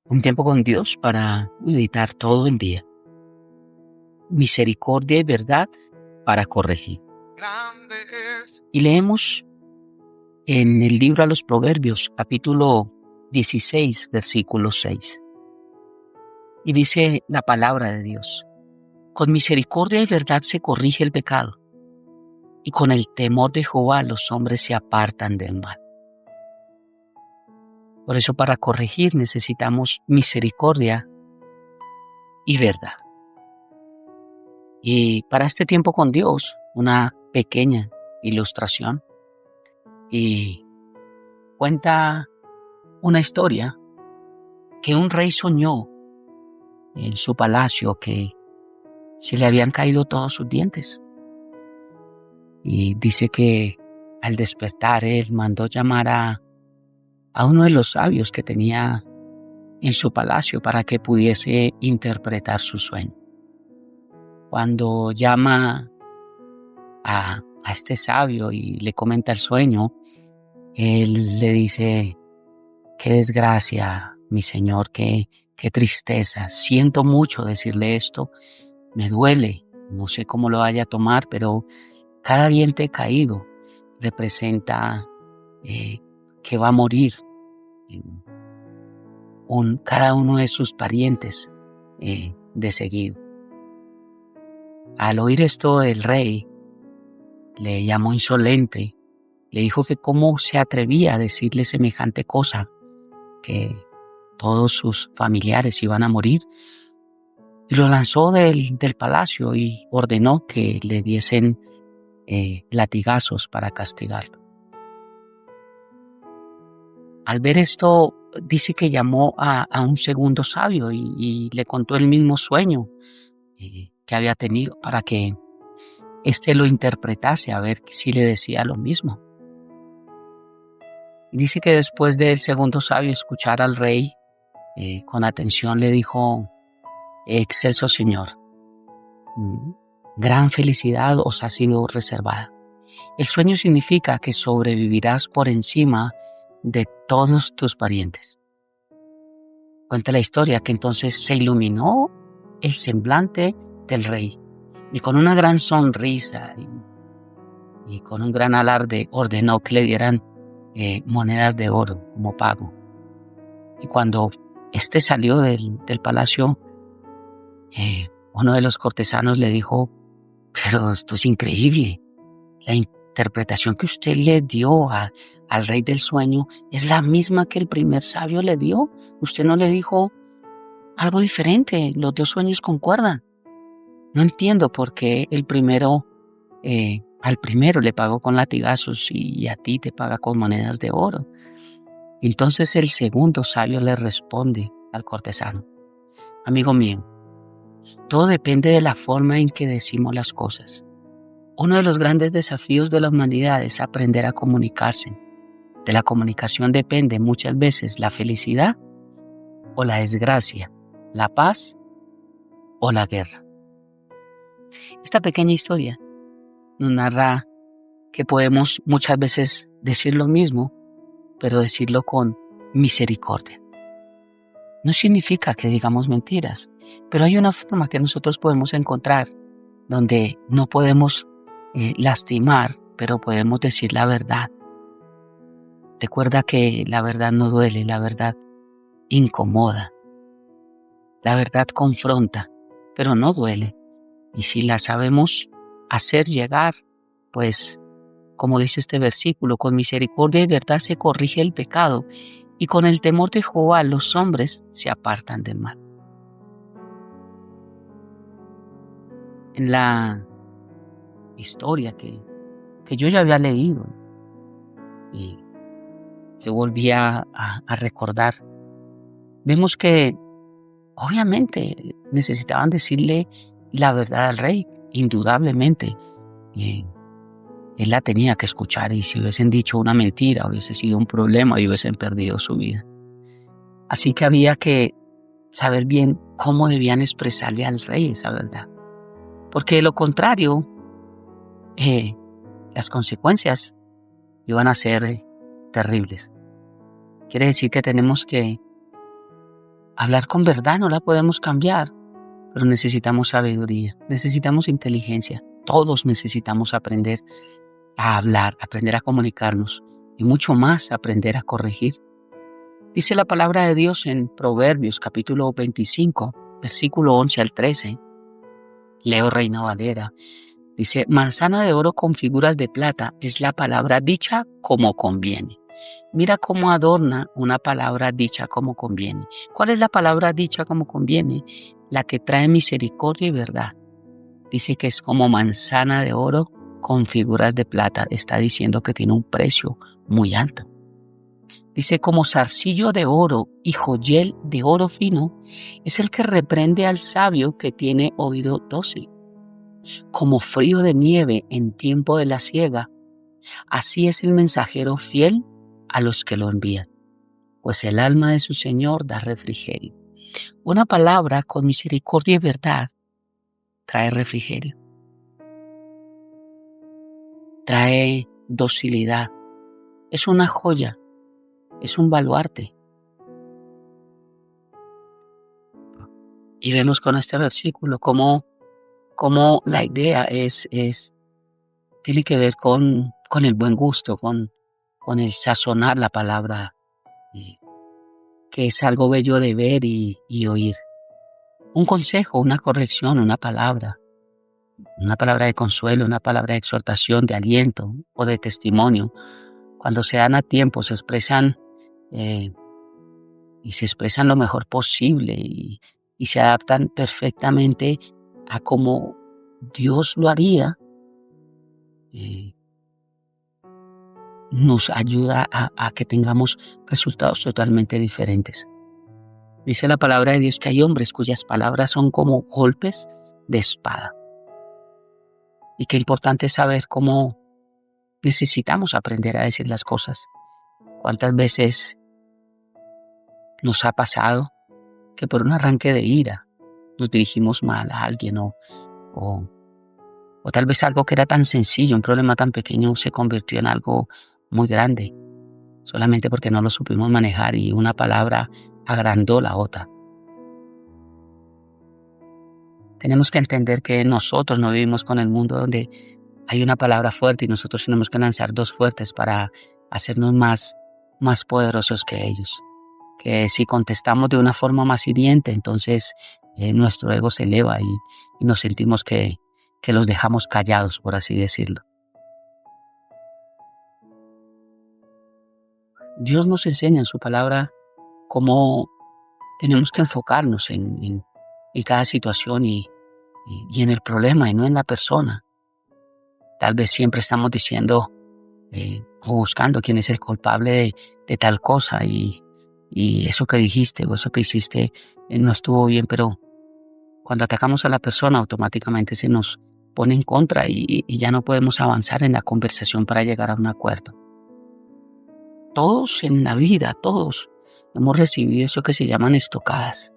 Un tiempo con Dios para meditar todo el día. Misericordia y verdad para corregir. Y leemos en el libro a los Proverbios, capítulo 16, versículo 6. Y dice la palabra de Dios: con misericordia y verdad se corrige el pecado, y con el temor de Jehová los hombres se apartan del mal. Por eso, para corregir necesitamos misericordia y verdad. Y para este tiempo con Dios, una pequeña ilustración. Y cuenta una historia que un rey soñó en su palacio que se le habían caído todos sus dientes. Y dice que al despertar él mandó llamar a uno de los sabios que tenía en su palacio para que pudiese interpretar su sueño. Cuando llama a este sabio y le comenta el sueño, él le dice: qué desgracia, mi señor, qué tristeza. Siento mucho decirle esto, me duele, no sé cómo lo vaya a tomar, pero cada diente caído representa que va a morir cada uno de sus parientes de seguido. Al oír esto, el rey le llamó insolente, le dijo que cómo se atrevía a decirle semejante cosa, que todos sus familiares iban a morir, y lo lanzó del palacio y ordenó que le diesen latigazos para castigarlo. Al ver esto, dice que llamó a un segundo sabio y le contó el mismo sueño que había tenido para que éste lo interpretase, a ver si le decía lo mismo. Dice que después del segundo sabio escuchar al rey con atención, le dijo: excelso señor, gran felicidad os ha sido reservada. El sueño significa que sobrevivirás por encima de todos tus parientes. Cuenta la historia que entonces se iluminó el semblante del rey y con una gran sonrisa y con un gran alarde ordenó que le dieran monedas de oro como pago. Y cuando éste salió del palacio, uno de los cortesanos le dijo: pero esto es increíble. La interpretación que usted le dio al rey del sueño es la misma que el primer sabio le dio. Usted no le dijo algo diferente. Los dos sueños concuerdan. No entiendo por qué el primero, al primero le pagó con latigazos y a ti te paga con monedas de oro. Entonces el segundo sabio le responde al cortesano: amigo mío, todo depende de la forma en que decimos las cosas. Uno de los grandes desafíos de la humanidad es aprender a comunicarse. De la comunicación depende muchas veces la felicidad o la desgracia, la paz o la guerra. Esta pequeña historia nos narra que podemos muchas veces decir lo mismo, pero decirlo con misericordia. No significa que digamos mentiras, pero hay una forma que nosotros podemos encontrar donde no podemos lastimar, pero podemos decir la verdad. Recuerda que la verdad no duele, la verdad incomoda, la verdad confronta, pero no duele. Y si la sabemos hacer llegar, pues, como dice este versículo, con misericordia y verdad se corrige el pecado, y con el temor de Jehová los hombres se apartan del mal. En la historia que yo ya había leído y que volví a recordar, vemos que obviamente necesitaban decirle la verdad al rey, indudablemente. Él la tenía que escuchar, y si hubiesen dicho una mentira hubiese sido un problema y hubiesen perdido su vida. Así que había que saber bien cómo debían expresarle al rey esa verdad, porque de lo contrario las consecuencias iban a ser terribles. Quiere decir que tenemos que Hablar con verdad no la podemos cambiar, pero necesitamos sabiduría, necesitamos inteligencia. Todos necesitamos aprender a hablar, aprender a comunicarnos y mucho más aprender a corregir. Dice la palabra de Dios en Proverbios capítulo 25, versículo 11 al 13. Leo Reina Valera. Dice, manzana de oro con figuras de plata es la palabra dicha como conviene. Mira cómo adorna una palabra dicha como conviene. ¿Cuál es la palabra dicha como conviene? La que trae misericordia y verdad. Dice que es como manzana de oro con figuras de plata. Está diciendo que tiene un precio muy alto. Dice, como zarcillo de oro y joyel de oro fino, es el que reprende al sabio que tiene oído dócil. Como frío de nieve en tiempo de la siega, así es el mensajero fiel a los que lo envían, pues el alma de su Señor da refrigerio. Una palabra con misericordia y verdad trae refrigerio, trae docilidad, es una joya, es un baluarte. Y vemos con este versículo cómo la idea tiene que ver con el buen gusto, con el sazonar la palabra, que es algo bello de ver y oír. Un consejo, una corrección, una palabra de consuelo, una palabra de exhortación, de aliento o de testimonio, cuando se dan a tiempo, se expresan y se expresan lo mejor posible y se adaptan perfectamente a cómo Dios lo haría, nos ayuda a que tengamos resultados totalmente diferentes. Dice la palabra de Dios que hay hombres cuyas palabras son como golpes de espada. Y qué importante es saber cómo necesitamos aprender a decir las cosas. ¿Cuántas veces nos ha pasado que por un arranque de ira nos dirigimos mal a alguien o tal vez algo que era tan sencillo, un problema tan pequeño se convirtió en algo muy grande, solamente porque no lo supimos manejar y una palabra agrandó la otra? Tenemos que entender que nosotros no vivimos con el mundo donde hay una palabra fuerte y nosotros tenemos que lanzar dos fuertes para hacernos más poderosos que ellos. Que si contestamos de una forma más hiriente, entonces nuestro ego se eleva y nos sentimos que los dejamos callados, por así decirlo. Dios nos enseña en su palabra cómo tenemos que enfocarnos en cada situación y en el problema y no en la persona. Tal vez siempre estamos diciendo o buscando quién es el culpable de tal cosa y eso que dijiste o eso que hiciste no estuvo bien, pero cuando atacamos a la persona automáticamente se nos pone en contra y ya no podemos avanzar en la conversación para llegar a un acuerdo. Todos en la vida, todos hemos recibido eso que se llaman estocadas.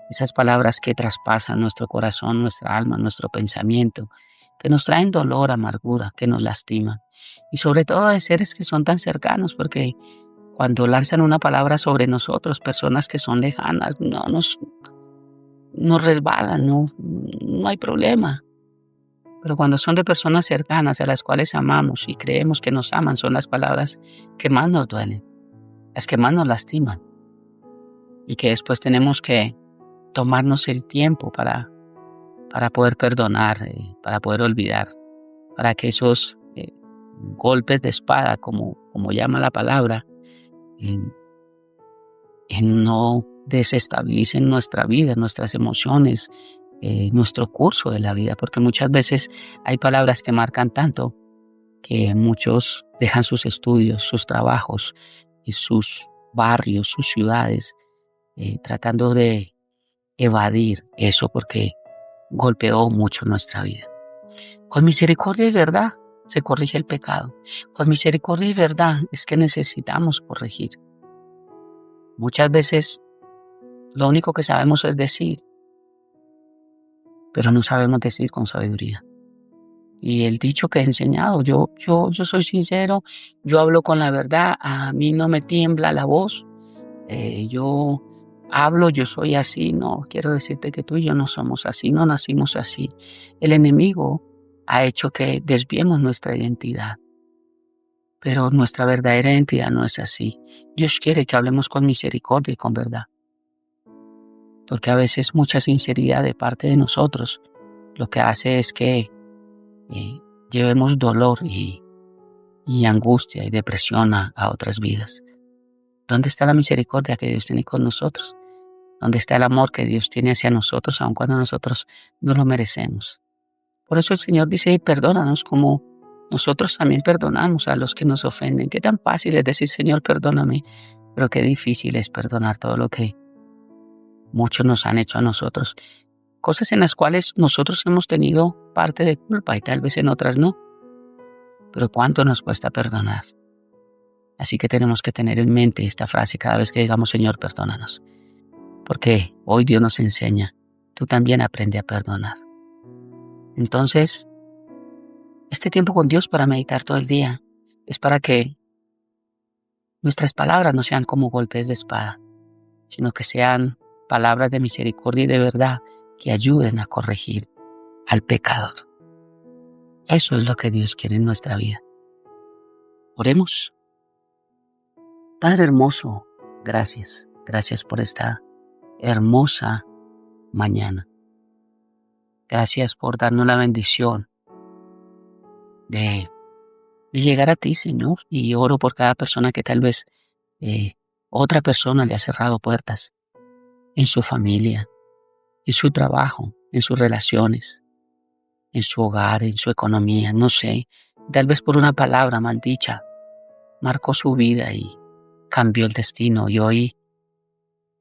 Esas palabras que traspasan nuestro corazón, nuestra alma, nuestro pensamiento, que nos traen dolor, amargura, que nos lastiman. Y sobre todo de seres que son tan cercanos, porque cuando lanzan una palabra sobre nosotros, personas que son lejanas, no nos resbalan, no hay problema. Pero cuando son de personas cercanas a las cuales amamos y creemos que nos aman, son las palabras que más nos duelen, las que más nos lastiman. Y que después tenemos que tomarnos el tiempo para poder perdonar, para poder olvidar, para que esos golpes de espada, como llama la palabra, no desestabilicen nuestra vida, nuestras emociones, nuestro curso de la vida, porque muchas veces hay palabras que marcan tanto que muchos dejan sus estudios, sus trabajos, sus barrios, sus ciudades, tratando de evadir eso porque golpeó mucho nuestra vida. Con misericordia y verdad se corrige el pecado. Con misericordia y verdad es que necesitamos corregir. Muchas veces lo único que sabemos es decir, pero no sabemos decir con sabiduría. Y el dicho que he enseñado, yo soy sincero, yo hablo con la verdad, a mí no me tiembla la voz, yo hablo, yo soy así. No, quiero decirte que tú y yo no somos así, no nacimos así. El enemigo ha hecho que desviemos nuestra identidad, pero nuestra verdadera identidad no es así. Dios quiere que hablemos con misericordia y con verdad, porque a veces mucha sinceridad de parte de nosotros lo que hace es que llevemos dolor y angustia y depresión a otras vidas. ¿Dónde está la misericordia que Dios tiene con nosotros? ¿Dónde está el amor que Dios tiene hacia nosotros, aun cuando nosotros no lo merecemos? Por eso el Señor dice, perdónanos como nosotros también perdonamos a los que nos ofenden. Qué tan fácil es decir, Señor, perdóname, pero qué difícil es perdonar todo lo que muchos nos han hecho a nosotros. Cosas en las cuales nosotros hemos tenido parte de culpa y tal vez en otras no. Pero cuánto nos cuesta perdonar. Así que tenemos que tener en mente esta frase cada vez que digamos, Señor, perdónanos. Porque hoy Dios nos enseña, tú también aprende a perdonar. Entonces, este tiempo con Dios para meditar todo el día es para que nuestras palabras no sean como golpes de espada, sino que sean palabras de misericordia y de verdad que ayuden a corregir al pecador. Eso es lo que Dios quiere en nuestra vida. Oremos. Padre hermoso, gracias. Gracias por esta hermosa mañana. Gracias por darnos la bendición de llegar a ti, Señor. Y oro por cada persona que tal vez otra persona le ha cerrado puertas en su familia, en su trabajo, en sus relaciones, en su hogar, en su economía, no sé. Tal vez por una palabra maldicha marcó su vida y cambió el destino. Y hoy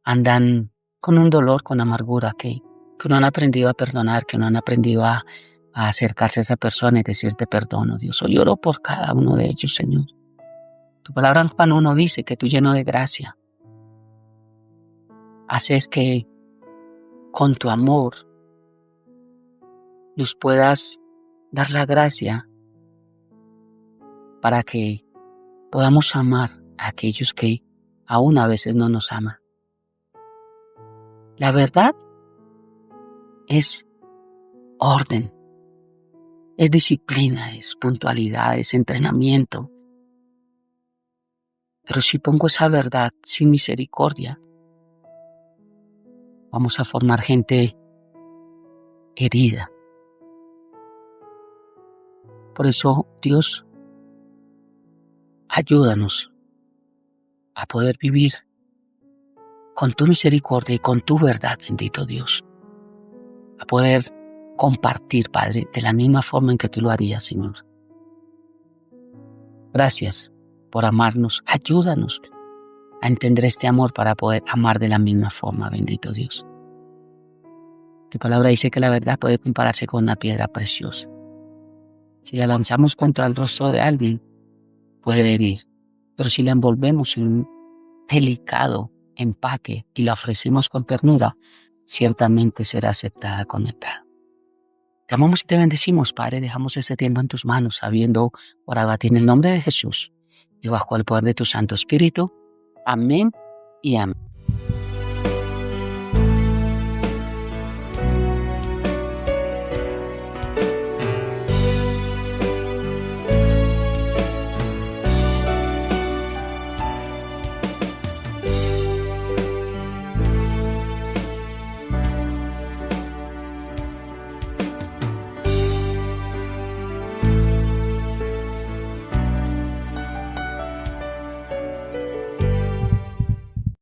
andan con un dolor, con amargura, que no han aprendido a perdonar, que no han aprendido a acercarse a esa persona y decirte perdono, Dios. Hoy oro por cada uno de ellos, Señor. Tu palabra en Juan 1 dice que tú, lleno de gracia, haces que con tu amor nos puedas dar la gracia para que podamos amar a aquellos que aún a veces no nos aman. La verdad es orden, es disciplina, es puntualidad, es entrenamiento. Pero si pongo esa verdad sin misericordia, vamos a formar gente herida. Por eso, Dios, ayúdanos a poder vivir con tu misericordia y con tu verdad, bendito Dios. A poder compartir, Padre, de la misma forma en que tú lo harías, Señor. Gracias por amarnos. Ayúdanos a entender este amor para poder amar de la misma forma, bendito Dios. Tu palabra dice que la verdad puede compararse con una piedra preciosa. Si la lanzamos contra el rostro de alguien, puede herir. Pero si la envolvemos en un delicado empaque y la ofrecemos con ternura, ciertamente será aceptada con bondad. Te amamos y te bendecimos, Padre. Dejamos este tiempo en tus manos, sabiendo orado a ti en el nombre de Jesús y bajo el poder de tu Santo Espíritu. Amén y amén.